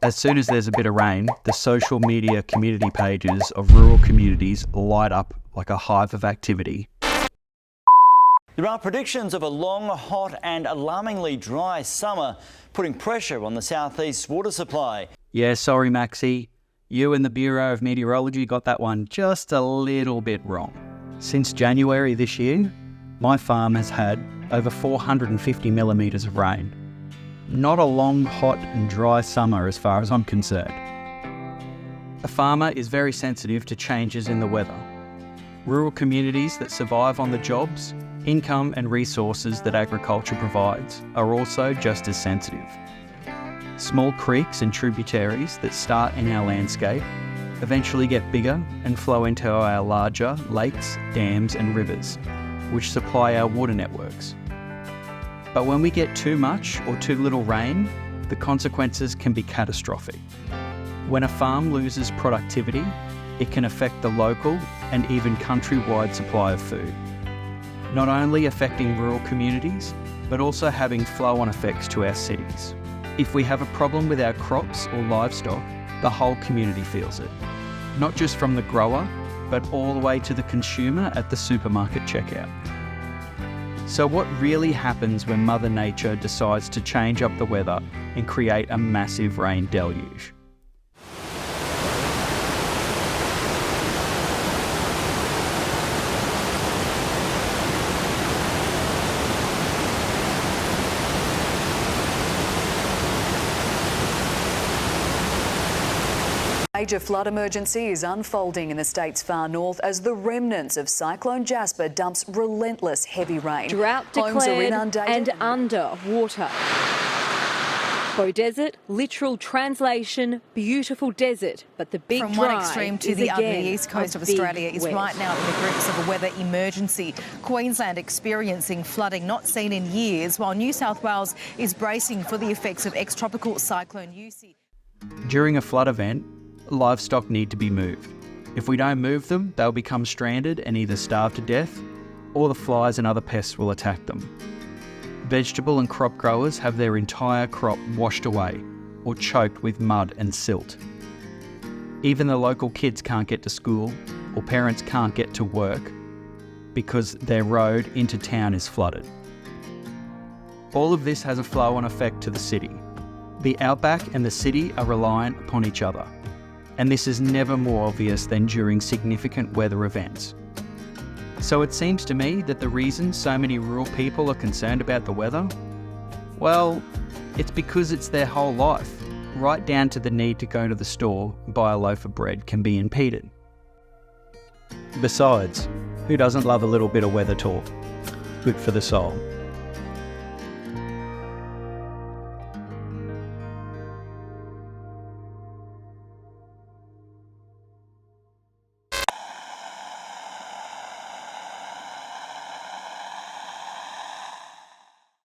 As soon as there's a bit of rain, the social media community pages of rural communities light up like a hive of activity. There are predictions of a long, hot and alarmingly dry summer, putting pressure on the southeast water supply. Yeah, sorry Maxie, you and the Bureau of Meteorology got that one just a little bit wrong. Since January this year, my farm has had over 450 millimetres of rain. Not a long, hot and dry summer as far as I'm concerned. A farmer is very sensitive to changes in the weather. Rural communities that survive on the jobs, income and resources that agriculture provides are also just as sensitive. Small creeks and tributaries that start in our landscape eventually get bigger and flow into our larger lakes, dams and rivers, which supply our water networks. But when we get too much or too little rain, the consequences can be catastrophic. When a farm loses productivity, it can affect the local and even countrywide supply of food, not only affecting rural communities, but also having flow-on effects to our cities. If we have a problem with our crops or livestock, the whole community feels it, not just from the grower, but all the way to the consumer at the supermarket checkout. So what really happens when Mother Nature decides to change up the weather and create a massive rain deluge? Major flood emergency is unfolding in the state's far north as the remnants of Cyclone Jasper dumps relentless heavy rain. Drought Homes are declared inundated and under water. Bow Desert, literal translation, beautiful desert, but the big From dry one extreme to is the other, again the east coast a of big Australia is wet. right now in the grips of a weather emergency. Queensland experiencing flooding not seen in years, while New South Wales is bracing for the effects of ex-tropical cyclone Yusi. During a flood event, livestock need to be moved. If we don't move them, they'll become stranded and either starve to death, or the flies and other pests will attack them. Vegetable and crop growers have their entire crop washed away or choked with mud and silt. Even the local kids can't get to school or parents can't get to work because their road into town is flooded. All of this has a flow-on effect to the city. The outback and the city are reliant upon each other, and this is never more obvious than during significant weather events. So it seems to me that the reason so many rural people are concerned about the weather, well, it's because it's their whole life, right down to the need to go to the store and buy a loaf of bread can be impeded. Besides, who doesn't love a little bit of weather talk? Good for the soul.